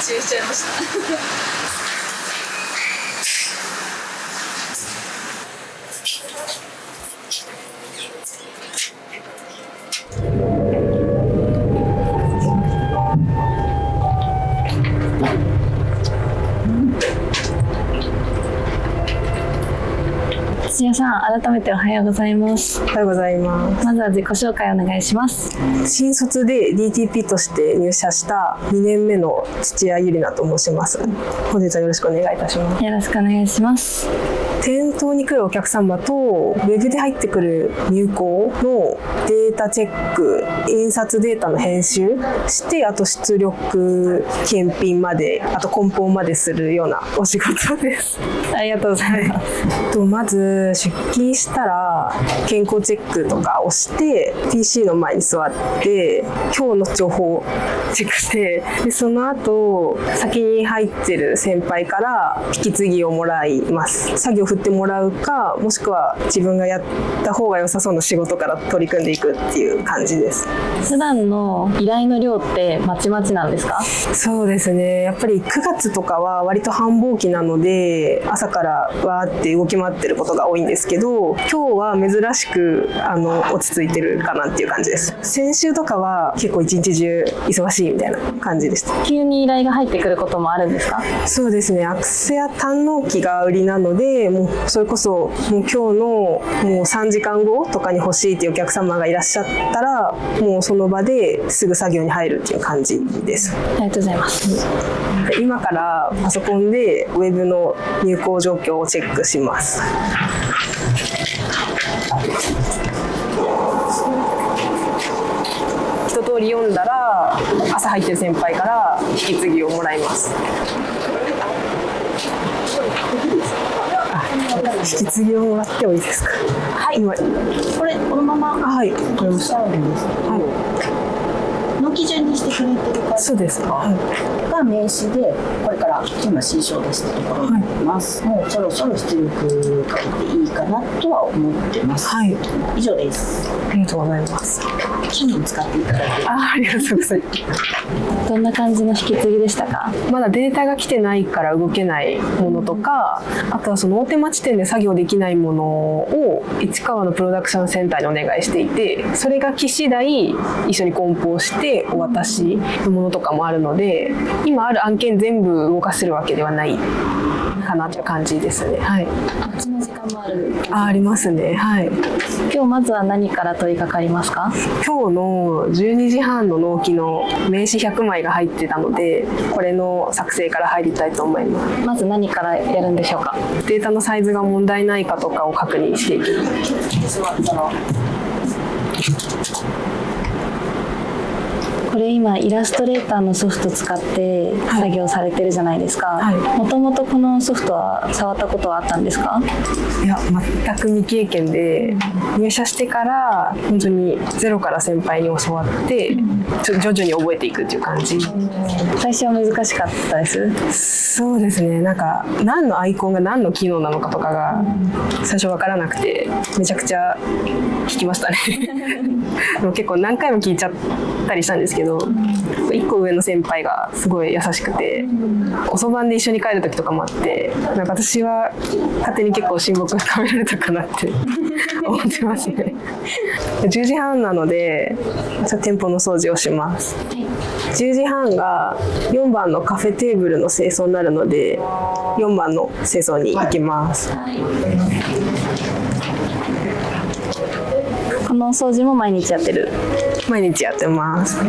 集しちゃいました土屋さん、改めておはようございます。おはようございます。まずは自己紹介お願いします。新卒で DTP として入社した2年目の土屋ゆりなと申します。本日はよろしくお願いいたします。よろしくお願いします。店頭に来るお客様とウェブで入ってくる入稿のデータチェック、印刷データの編集して、あと出力検品まで、あと梱包までするようなお仕事です。ありがとうございます。まず出勤したら健康チェックとかをして PC の前に座って今日の情報をチェックして、でその後先に入ってる先輩から引き継ぎをもらいます。作業振ってもらうか、もしくは自分がやった方が良さそうな仕事から取り組んでいくっていう感じです。普段の依頼の量ってまちまちなんですか？そうですね、やっぱり9月とかは割と繁忙期なので朝からわーって動き回ってることが多いんですけど、今日は珍しく落ち着いてるかなっていう感じです。先週とかは結構一日中忙しいみたいな感じでした。急に依頼が入ってくることもあるんですか？そうですね、アクセや単納期が売りなので、もうそれこそもう今日のもう3時間後とかに欲しいっていうお客様がいらっしゃったら、もうその場ですぐ作業に入るっていう感じです。ありがとうございます。今からパソコンでウェブの入稿状況をチェックします。一通り読んだら朝入ってる先輩から引き継ぎをもらいます。引き継ぎをもらってもいいですか？はい、これこのままはい、わかりました。の基準にしてくれてるから、そうですか、が名刺で、これから今新章出したところになります、もうそろそろ出力かけていいかなとは思ってます、以上です。ありがとうございます。キャノン使っていただいて、ありがとうございます。どんな感じの引き継ぎでしたか？まだデータが来てないから動けないものとか、あとはその大手町店で作業できないものを市川のプロダクションセンターにお願いしていて、それが来次第一緒に梱包してお渡しのものとかもあるので、今ある案件全部動かせるわけではないかなという感じですね。待ちの時間もある？ありますね。今日まずは何から取り掛かりますか？今日の12時半の納期の名刺100枚が入ってたので、これの作成から入りたいと思います。まず何からやるんでしょうか？データのサイズが問題ないかとかを確認していきます。これ今イラストレーターのソフト使って作業されてるじゃないですか。もともとこのソフトは触ったことはあったんですか？いや、全く未経験で、入社してから本当にゼロから先輩に教わって徐々に覚えていくっていう感じ。最初は難しかったです？そうですね、なんか何のアイコンが何の機能なのかとかが最初分からなくて、めちゃくちゃ聞きましたね。でも結構何回も聞いちゃったりしたんですけど、1個上の先輩がすごい優しくて、遅番で一緒に帰る時とかもあって、なんか私は勝手に結構親睦が深められたかなって思ってますね。10時半なので店舗の掃除をします。10時半が4番のカフェテーブルの清掃になるので、4番の清掃に行きます。この掃除も毎日やってる？毎日やってます。こっ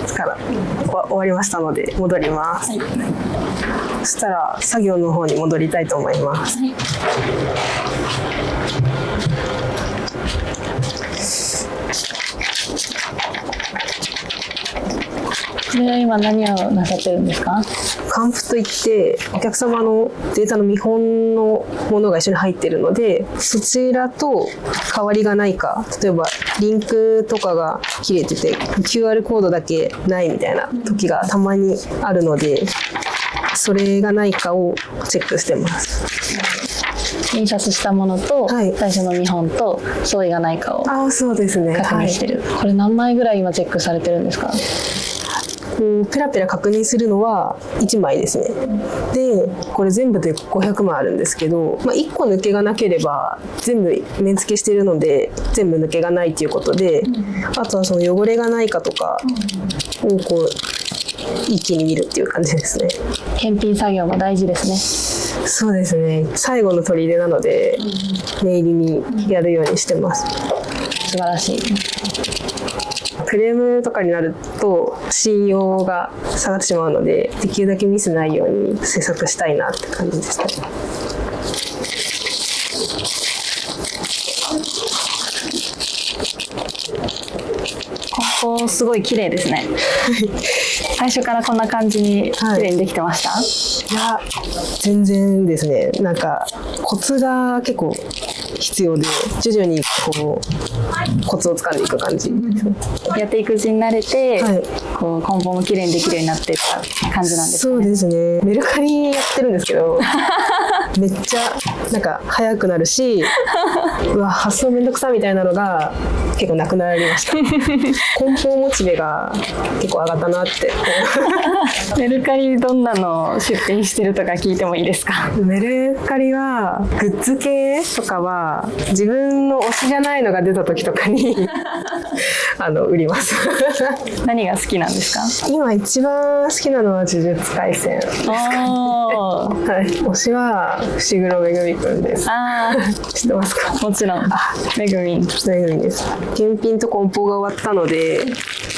ちから終わりましたので戻ります。そしたら作業の方に戻りたいと思います。これは今何をなさってるんですか？還付といってお客様のデータの見本のものが一緒に入っているので、そちらと変わりがないか、例えばリンクとかが切れてて QR コードだけないみたいな時がたまにあるので、それがないかをチェックしてます。印刷したものと、はい最初の見本と相違がないかをああ、そうですね。確認してる、これ何枚ぐらい今チェックされてるんですか？こうペラペラ確認するのは1枚ですね。でこれ全部で500枚あるんですけど、1個抜けがなければ全部面付けしてるので全部抜けがないということで、あとはその汚れがないかとかをこう一気に見るっていう感じですね。検品作業も大事ですね。そうですね。最後の砦なので念入りにやるようにしてます。素晴らしい。クレームとかになると信用が下がってしまうので、できるだけミスないように制作したいなって感じですね。梱包すごい綺麗ですね。最初からこんな感じに綺麗にできてました？いや、全然ですね。なんかコツが結構必要で、徐々にこうコツをつかんでいく感じですね。やっていくうちに慣れて、はい、こう梱包も綺麗にできるようになっていった感じなんですかね。そうですね。メルカリやってるんですけどめっちゃなんか早くなるしうわ発送めんどくさみたいなのが結構なくなりました。梱包モチベが結構上がったなってメルカリどんなの出品してるとか聞いてもいいですか？メルカリはグッズ系とかは自分の推しじゃないのが出た時とかに売ります何が好きなんですか？今一番好きなのは呪術廻戦はい、推しは伏黒めぐみくんです。知ってますか？もちろん。めぐみん。めぐみんです。検品と梱包が終わったので、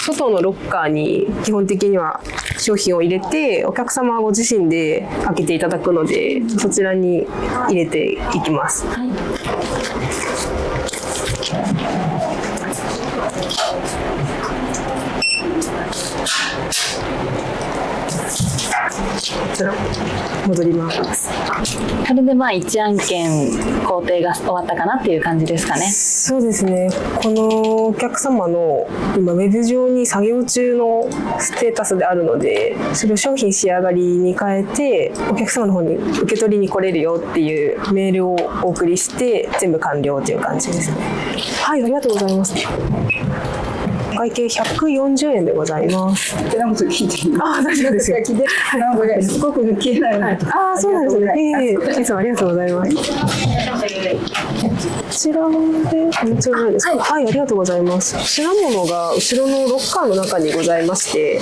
外のロッカーに基本的には商品を入れて、お客様はご自身で開けていただくので、そちらに入れていきます。はい、こちら戻ります。それで1案件工程が終わったかなっていう感じですかね。そうですね。このお客様の今ウェブ上に作業中のステータスであるので、それを商品仕上がりに変えてお客様の方に受け取りに来れるよっていうメールをお送りして全部完了という感じですね。はい、ありがとうございます。会計140円でございます。手なこと聞いていい？大丈夫ですよ。なんかすごく抜けない。そうなんですね。いつもありがとうございます。こちらでもちろんないですか？はい、ありがとうございます。品物が後ろのロッカーの中にございまして、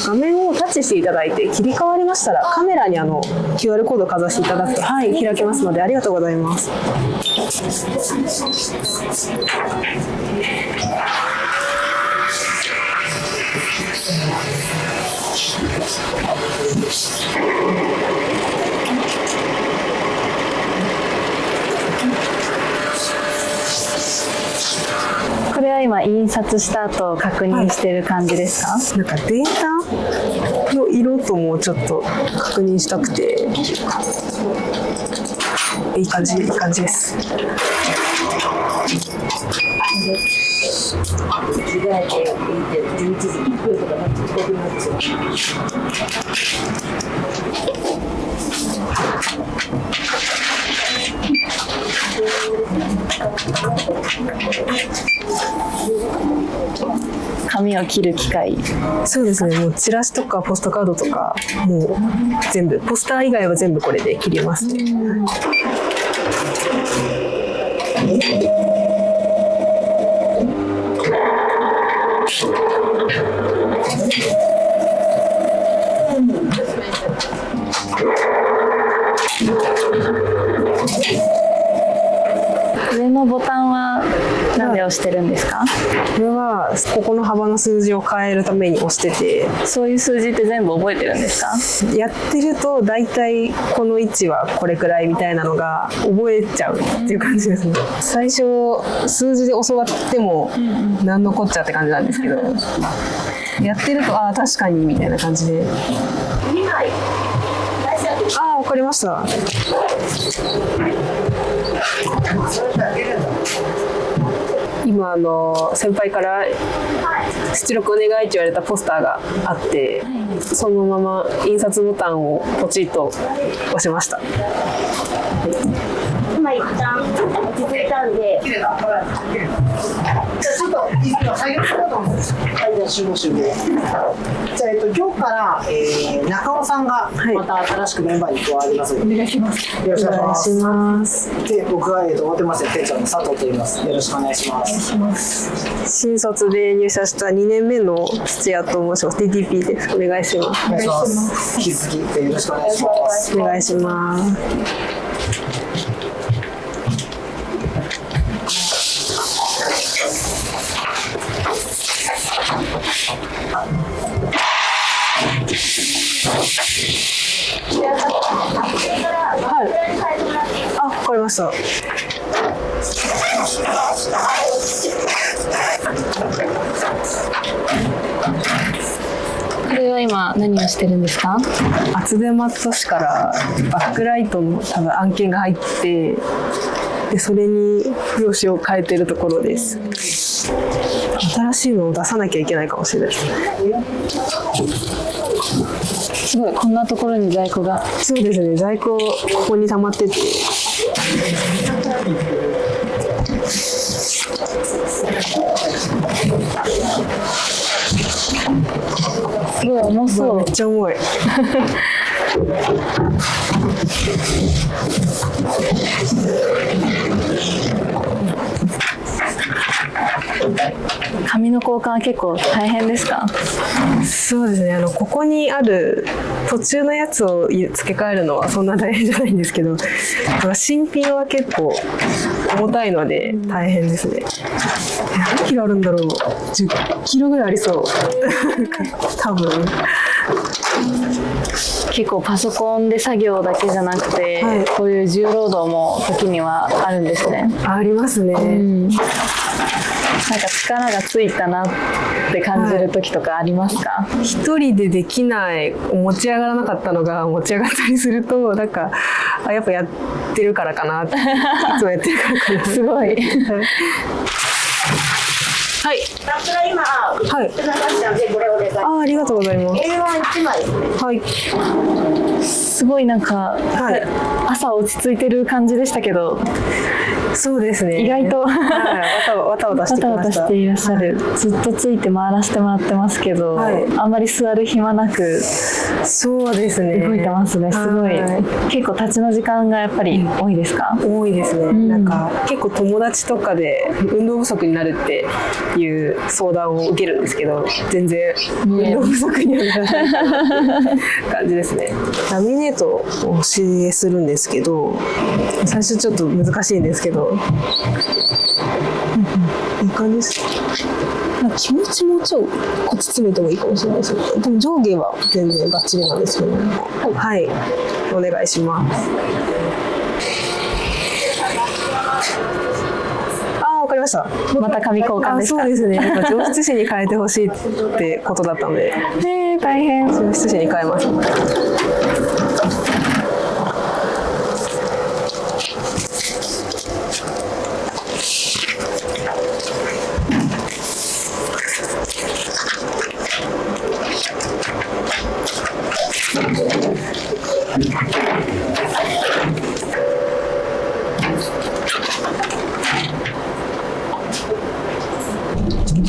画面をタッチしていただいて切り替わりましたらカメラにQR コードをかざしていただくと、はい、開けますのでありがとうございます。これは今印刷した後確認してる感じですか？なんかデータの色ともちょっと確認したくて、いい感じです。着替えて11時1分とか5分なんですよ。紙を切る機械。そうですね。もうチラシとかポストカードとかもう全部、ポスター以外は全部これで切れますね。上のボタンは何で押してるんですか？これはここの幅の数字を変えるために押してて、そういう数字って全部覚えてるんですか？やってると大体この位置はこれくらいみたいなのが覚えちゃうっていう感じですね。最初数字で教わっても何のこっちゃって感じなんですけど、やってると確かにみたいな感じで。わかりました。今先輩から出力お願いって言われたポスターがあって、そのまま印刷ボタンをポチッと押しました。今一旦落ち着いたんで、じゃあちょっと作業しようと思います。はい、じゃあ集合。じゃあ今日から、中尾さんがまた新しくメンバーに加わりますので、お願いします。よろしくお願いします。で、僕は大手町店長の佐藤と言います。よろしくお願いします。新卒で入社した2年目の土屋と申します。DTP です。お願いします。お願いします。引き続きよろしくお願いします。お願いします。はい。あ、わかりました。これは今何をしてるんですか？厚手マット紙からバックライトの多分案件が入って、でそれに表紙を変えてるところです。新しいのを出さなきゃいけないかもしれないですね。すごい、こんなところに在庫が。そうですね、在庫ここに溜まってて。すごい重そう。めっちゃ重い。紙の交換は結構大変ですか？そうですね、ここにある途中のやつを付け替えるのはそんな大変じゃないんですけど、新品は結構重たいので大変ですね。何キロあるんだろう、10キロぐらいありそう多分。結構パソコンで作業だけじゃなくて、はい、こういう重労働も時にはあるんですね。ありますね。なんか力がついたなって感じる時とかありますか？はい、一人でできない持ち上がらなかったのが持ち上がったりすると、なんかやっぱやってるからかなっていつもやってるからかなすごいはい。ラップが今、はい。いただきましたので、これをお願いします。ありがとうございます。A1 枚ですね。はい。すごいなんか、はい、朝落ち着いてる感じでしたけど。そうですね。意外と、はい、わたわたしてきました。わたわたしていらっしゃる。はい、ずっとついて回らせてもらってますけど、はい、あんまり座る暇なく。そうですね。動いてますね。すごい。結構立ちの時間がやっぱり多いですか？多いですね。なんか結構友達とかで運動不足になるっていう相談を受けるんですけど、全然運動不足にはならない感じですね。ラミネートをお教えするんですけど、最初ちょっと難しいんですけど、いい感じです。気持ちもちょっとこっち詰めてもいいかもしれないですけど、でも上下は全然バッチリなんですけど、はい、お願いします。わかりました。また紙交換ですか？そうですね。上質紙に変えてほしいってことだったので、大変。上質紙に変えます。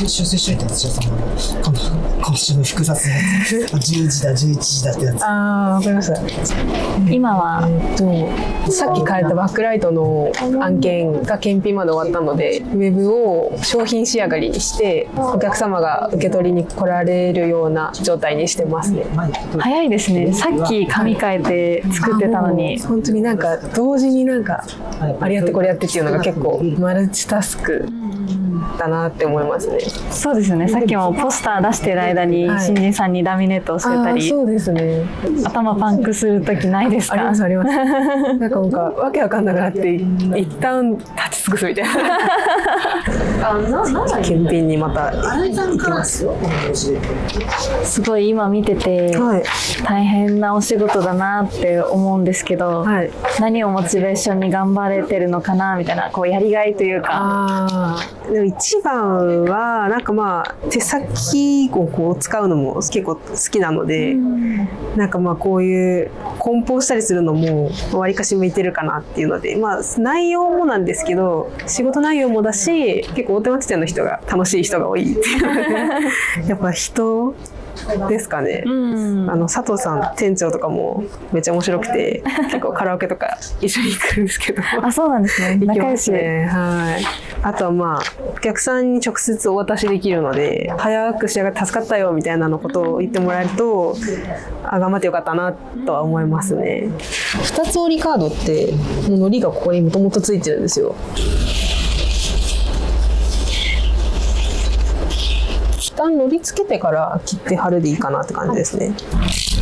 修正しといて土屋さんも今週の複雑なやつ10時だ11時だってやつ。わかりました。今は、さっき変えたバックライトの案件が検品まで終わったので、ウェブを商品仕上がりにしてお客様が受け取りに来られるような状態にしてますね。早いですね。さっき紙変えて作ってたのに、本当になんか同時になんかあれやってこれやってっていうのが結構マルチタスクだなって思いますね。そうですよね。さっきもポスター出してる間に新人さんにラミネートを教えたり、そうですね。頭パンクする時ないですか？ありますあります。なんかわけわかんなくなって一旦立ち尽くすみたいな。検品にまた行きますよ。すごい今見てて、大変なお仕事だなって思うんですけど、はい、何をモチベーションに頑張れてるのかなみたいな、こうやりがいというか。でも一番はなんかまあ手先をこう使うのも結構好きなので、なんかまあこういう梱包したりするのもわりかし向いてるかなっていうので、まあ内容もなんですけど仕事内容もだし、結構大手町店の人が楽しい人が多いっていうのでやっぱ人ですかね。佐藤さん店長とかもめっちゃ面白くて結構カラオケとか一緒に行くんですけどあ、そうなんですね。行きま仲良し。すね。はい。あとはまあお客さんに直接お渡しできるので、早く仕上がって助かったよみたいなのことを言ってもらえると、あ、頑張ってよかったなとは思いますね。二つ折りカードってもう糊がここにもともとついてるんですよ。一旦糊つけてから切って貼るでいいかなって感じですね。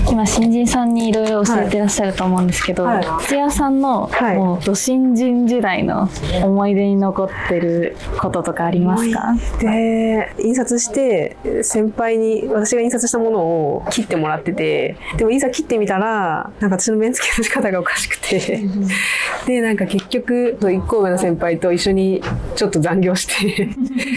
今新人さんにいろいろ教えてらっしゃると思うんですけど、はい土屋さんのはいもうど新人時代の思い出に残ってることとかありますか？で印刷して先輩に私が印刷したものを切ってもらってて、でもいざ切ってみたらなんか私の目付けの仕方がおかしくてでなんか結局1個上の先輩と一緒にちょっと残業して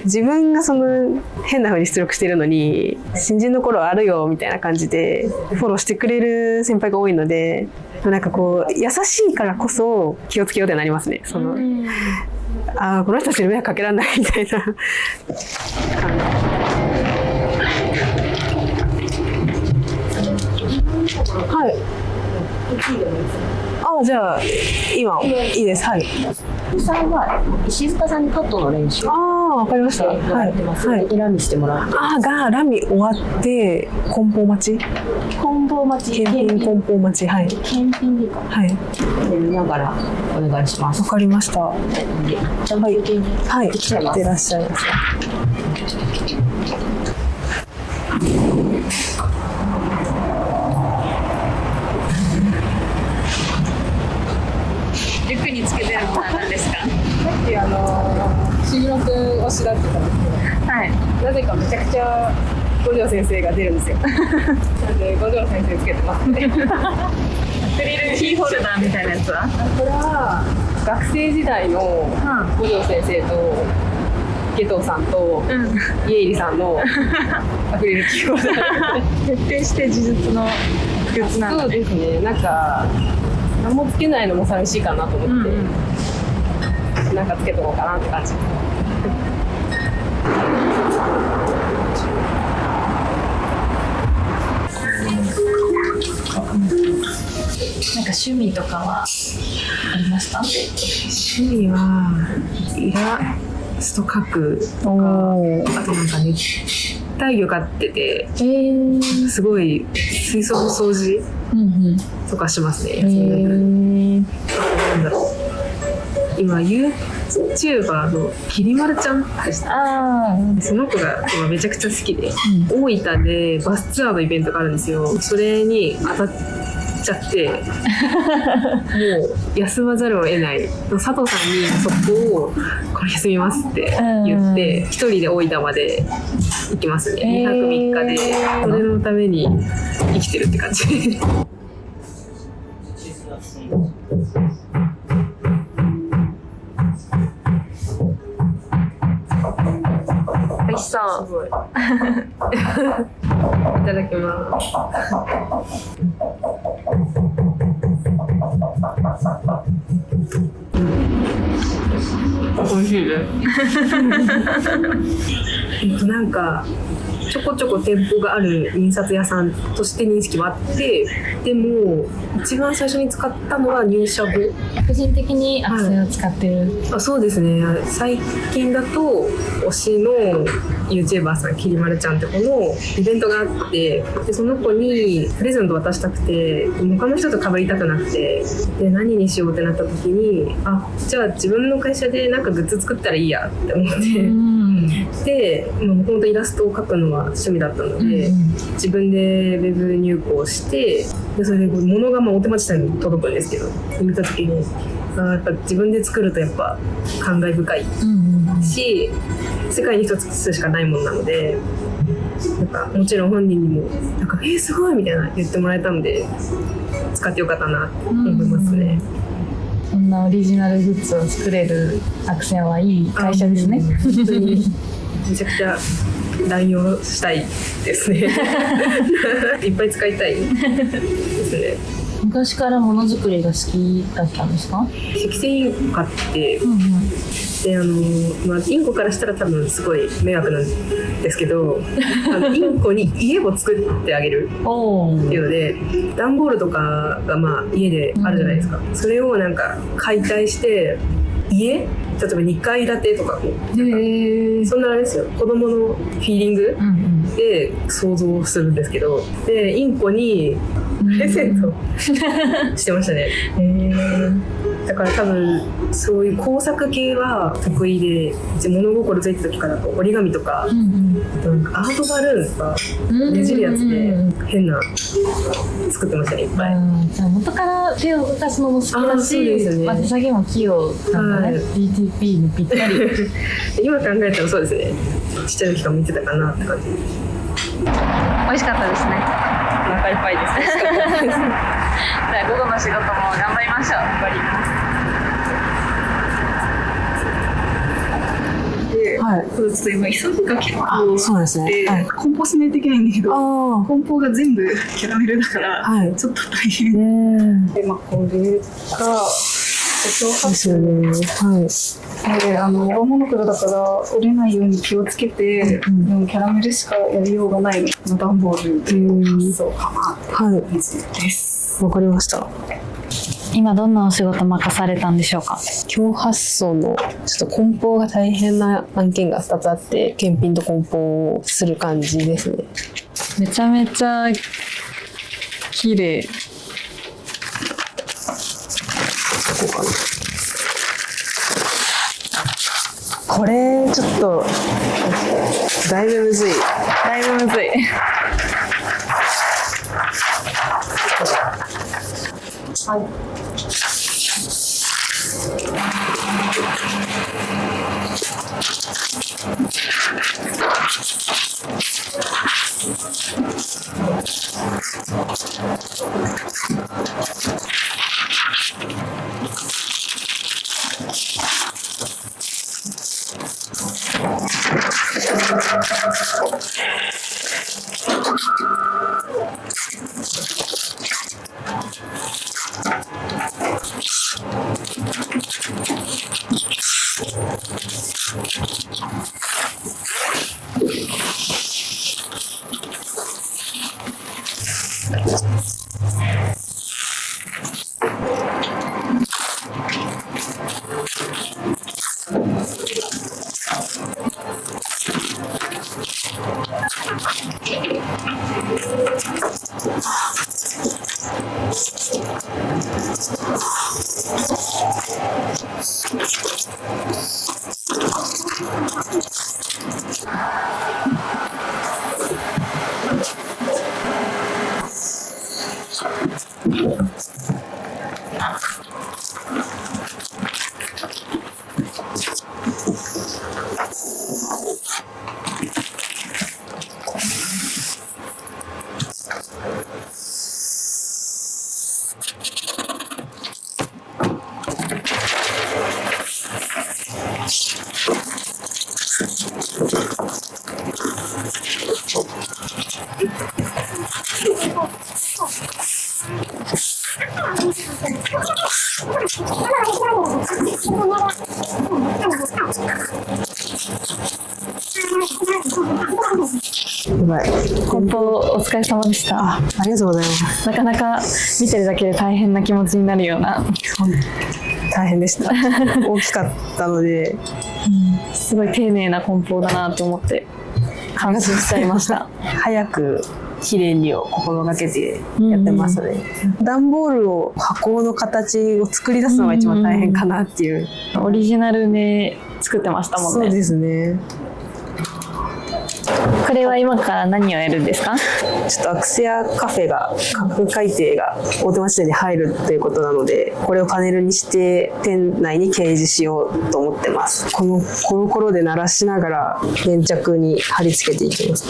自分がその変な風に出力してるのに新人の頃あるよみたいな感じでフォローしてくれる先輩が多いので、なんかこう優しいからこそ気をつけようってなりますね。そのあ、この人たちに迷惑かけられないみたいなはい。あ、じゃあ今いいです。はい。さんは石塚さんにカットの練習ああ、わかりました。やってます。はい。ラミしてもらって。ああ、がラミ終わって梱包待ち。梱包待ち。検品梱包待ち。はい。検品でいいか。はい。で見ながらお願いします。わかりました。でちゃんと受けにはい。できちゃいます。いってらっしゃいませ。リュックにつけてるものは何ですか？収録推しだってたんですけど、はい。なぜかめちゃくちゃ五条先生が出るんですよ。なんで五条先生つけてますね。アクリルキーホルダーみたいなやつは？これは学生時代の五条先生とゲトウさんと家入さんのアクリルキーホルダー。徹底して自述のグッズなんそうですね。なんか何もつけないのも寂しいかなと思って、なんかつけとこうかなって感じ。なんか趣味とかはありました？趣味はイラスト描くとか、あとなんか熱帯魚飼ってて、すごい水槽の掃除とかしますね。なんだろう、今 YouTuber のきりまるちゃんでした。その子が今めちゃくちゃ好きで、大分でバスツアーのイベントがあるんですよ。それに当たっちゃってもう休まざるを得ない。佐藤さんにそこをこれ休みますって言って一人で大分まで行きますね。2泊3日でそれのために生きてるって感じ。美味しそう。いただきます。美味しいです。なんかちょこちょこ店舗がある印刷屋さんとして認識はあって、でも一番最初に使ったのは入社後。個人的にそれを使ってる。あ、そうですね。最近だと推しの YouTuber さんきりまるちゃんって子のイベントがあって、でその子にプレゼント渡したくて他の人と被りたくなくて、で何にしようってなった時に、あ、じゃあ自分の会社でなんかグッズ作ったらいいやって思って、でもともとイラストを描くのは趣味だったので、自分でウェブ入稿して、でそれで物が大手町さんに届くんですけど、見た時にやっぱ自分で作るとやっぱ感慨深いし、世界に一つしかないものなので、なんかもちろん本人にもなんかすごいみたいな言ってもらえたので使ってよかったなと思いますね。そんなオリジナルグッズを作れるアクセンはいい会社ですね。本当にめちゃくちゃ乱用したいですね。いっぱい使いたいですね。昔からものづくりが好きだったんですか？積繊インコ飼って、でインコからしたら多分すごい迷惑なんですけど、インコに家を作ってあげるっていうので、段ボールとかが家であるじゃないですか、それをなんか解体して例えば2階建てとかそんなあれですよ、子供のフィーリングで想像するんですけど、でインコにプレゼントしてましたね。だから多分そういう工作系は得意で、物心ついた時から折り紙とか、なんかアートバルーンとかねじるやつで変な作ってましたね、いっぱい。じゃあ元から手を動かすのも好きだし、そうですね、手先も器用なんだね、DTP にぴったり。今考えたらそうですね、ちっちゃい時から見てたかなって感じ。美味しかったですね。お腹いっぱいです。じゃあ午後の仕事も頑張りましょう。頑張ります。ちょっと今急ぎが結構そうですね、梱包しないといけないんだけど、梱包が全部キャラメルだから、ちょっと大変で、これがですよね。上物黒だから折れないように気をつけて、でもキャラメルしかやりようがないの段ボールで発想かなって感じです。わかりました。今どんなお仕事任されたんでしょうか？今日発送のちょっと梱包が大変な案件が2つあって、検品と梱包をする感じですね。めちゃめちゃ綺麗。こうかな。これちょっとだいぶむずい。だいぶむずい。梱包お疲れ様でした。ありがとうございます。なかなか見てるだけで大変な気持ちになるような。大変でした。大きかったので、すごい丁寧な梱包だなと思って感心しちゃいました。早く綺麗にを心がけてやってますね。段ボールを箱の形を作り出すのが一番大変かなっていう。オリジナルで作ってましたもんね。そうですね。これは今から何をやるんですか？ちょっとアクセアカフェが価格改定が大手町店に入るということなので、これをパネルにして店内に掲示しようと思ってます。このコロコロで鳴らしながら粘着に貼り付けていきます。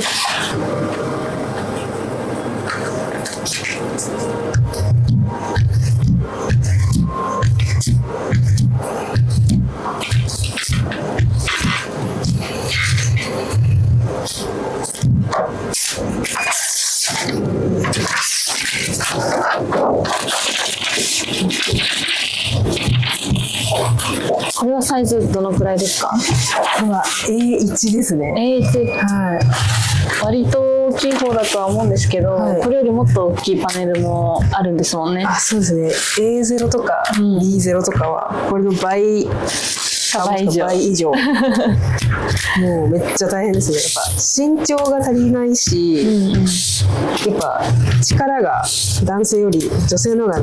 これはサイズどのくらいですか？これは A1 ですね。 A1、はい。割と大きい方だとは思うんですけど、はいこれよりもっと大きいパネルもあるんですもんね。あ、そうですね。A0 とか B0 とかはこれの倍以上もうめっちゃ大変ですね。やっぱ身長が足りないし、やっぱ力が男性より女性の方が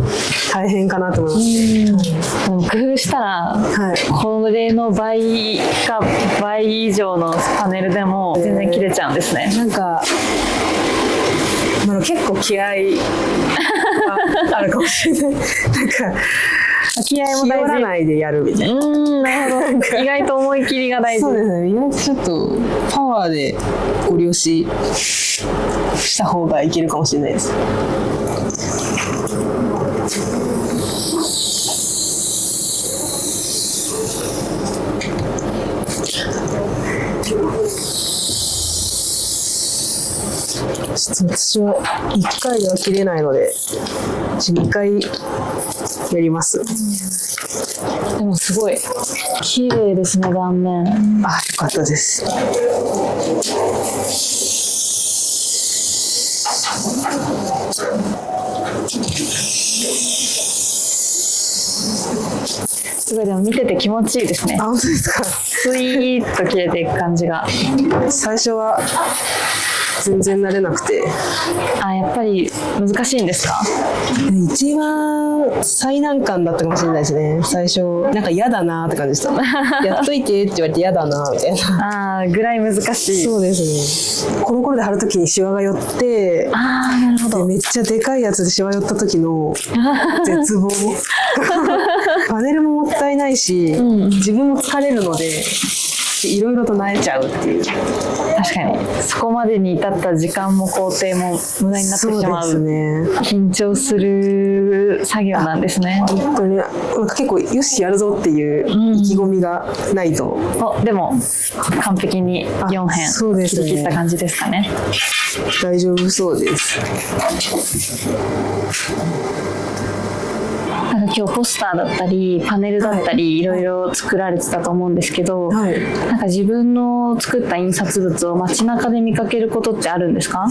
大変かなと思います。でも工夫したら、これの倍か倍以上のパネルでも全然切れちゃうんですね。なんか、まあ、結構気合あるかもしれない。なんか気合も気負大事。らないでやるみたいな。なるほど。意外と思い切りが大事。そうですね。意外とちょっとパワーでご了承した方がいけるかもしれないです。私は1回では切れないので2回やります。でもすごい綺麗ですね、断面。あ、よかったです。すごいでも見てて気持ちいいですね。あ、本当ですか。スイーッと切れていく感じが。最初は全然慣れなくて。あ、やっぱり難しいんですか？一番最難関だったかもしれないですね。最初なんか嫌だなって感じでしたやっといてって言われて嫌だなみたいな。あー、ぐらい難しい。そうですね。コロコロで貼るときにシワが寄って、あー、なるほど。でめっちゃでかいやつでシワ寄った時の絶望パネルももったいないし、自分も疲れるのでいろいろと慣れちゃうっていう。確かにそこまでに至った時間も工程も無駄になってしまう。そうですね。緊張する作業なんですね。本当になんか結構よしやるぞっていう意気込みがないと。でも完璧に4辺そうですね、切り切った感じですかね。大丈夫そうです。なんか今日ポスターだったりパネルだったりいろいろ作られてたと思うんですけど、なんか自分の作った印刷物を街中で見かけることってあるんですか？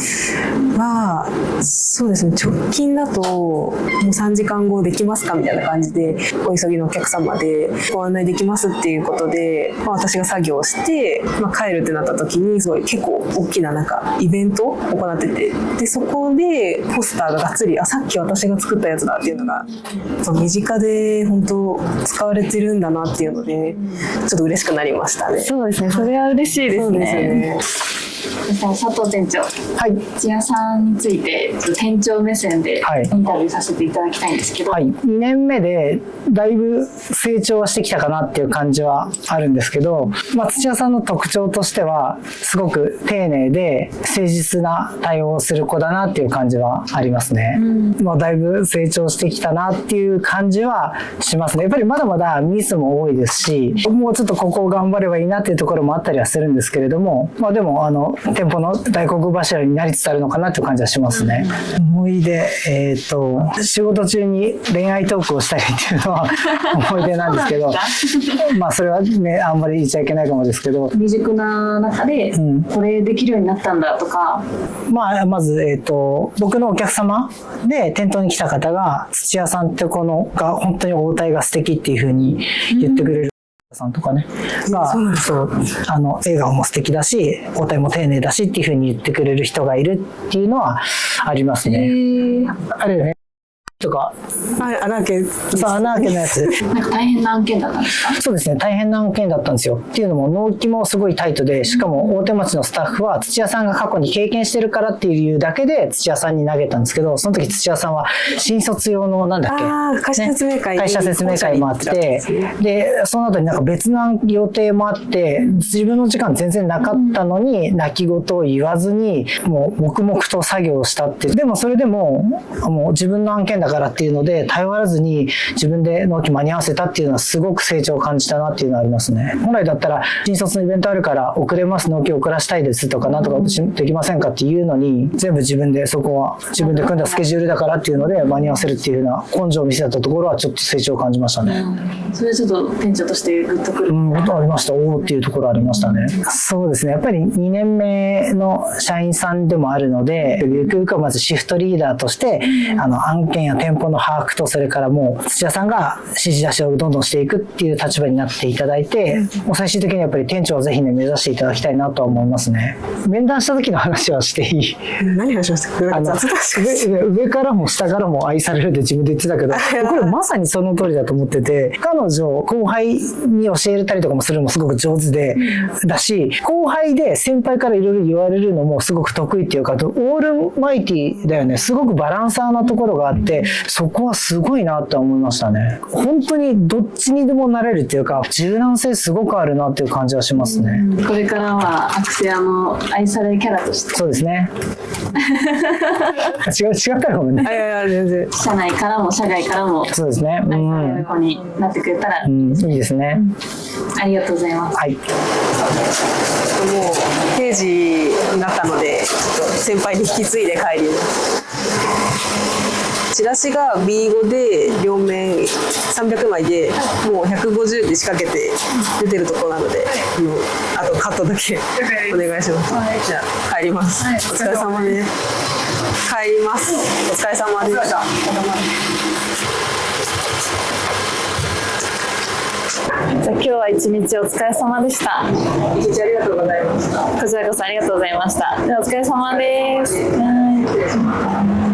まあそうですね、直近だともう3時間後できますかみたいな感じでお急ぎのお客様でご案内できますっていうことで、私が作業をして、帰るってなった時にすごい結構大きななんかイベントを行ってて、でそこでポスターががっつりさっき私が作ったやつだっていうのが身近で本当使われてるんだなっていうのでちょっと嬉しくなりましたね。そうですね、それは嬉しいですね。そうですね。佐藤店長、土屋さんについて店長目線でインタビューさせていただきたいんですけど、2年目でだいぶ成長はしてきたかなっていう感じはあるんですけど、土屋さんの特徴としてはすごく丁寧で誠実な対応をする子だなっていう感じはありますね。だいぶ成長してきたなっていう感じはしますね。やっぱりまだまだミスも多いですし、もうちょっとここを頑張ればいいなっていうところもあったりはするんですけれども、でも店舗の大黒柱になりつつあるのかなという感じはしますね。思い出、仕事中に恋愛トークをしたりっていうのは思い出なんですけどそれはねあんまり言っちゃいけないかもですけど、未熟な中でこれできるようになったんだとか、まず、僕のお客様で店頭に来た方が土屋さんって子のが本当に応対が素敵っていう風に言ってくれるさんとかねが、笑顔も素敵だし応対も丁寧だしっていう風に言ってくれる人がいるっていうのはありますね。あれねとか穴開けのやつなんか大変な案件だったんですか？そうですね、大変な案件だったんですよ。っていうのも納期もすごいタイトで、しかも大手町のスタッフは土屋さんが過去に経験してるからっていう理由だけで土屋さんに投げたんですけど、その時土屋さんは新卒用の会社説明会、会社説明会もあって、でその後になんか別の予定もあって自分の時間全然なかったのに泣き言を言わずにもう黙々と作業したって。でもそれでももう自分の案件だからっていうので頼らずに自分で納期間に合わせたっていうのはすごく成長を感じたなっていうのはありますね。本来だったら新卒のイベントあるから遅れます、納期を遅らしたいですとかなんとかできませんかっていうのに、全部自分でそこは自分で組んだスケジュールだからっていうので間に合わせるっていうような根性を見せたところはちょっと成長を感じましたね。それちょっと店長としてグッとくることありました。おおっていうところありましたね。そうですね。やっぱり2年目の社員さんでもあるので、ゆくゆくはまずシフトリーダーとして案件や店舗の把握と、それからもう土屋さんが指示出しをどんどんしていくっていう立場になっていただいて、もう最終的にやっぱり店長をぜひね目指していただきたいなとは思いますね。面談した時の話はしていい？何話しましたか？上からも下からも愛されるって自分で言ってたけど、これまさにその通りだと思ってて、彼女後輩に教えたりとかもするのもすごく上手でだし、後輩で先輩からいろいろ言われるのもすごく得意っていうか、オールマイティだよね。すごくバランサーなところがあって、そこはすごいなって思いましたね。本当にどっちにでもなれるっていうか、柔軟性すごくあるなっていう感じはしますね。これからはアクセアの愛されキャラとして。そうですね。違ったらごめんね。いや全然。社内からも社外からもそうですね。愛される子になってくれたら、いいですね。ありがとうございます。はい。もう定時になったので、ちょっと先輩に引き継いで帰ります。チラシが B5 で両面300枚でもう150で仕掛けて出てるところなので、あとカットだけお願いします。じゃあ帰ります。お疲れ様です。帰ります。お疲れ様でした。じゃあ今日は一日お疲れ様でした。一日ありがとうございました。こちらこそありがとうございました。ではお疲れ様です。はい。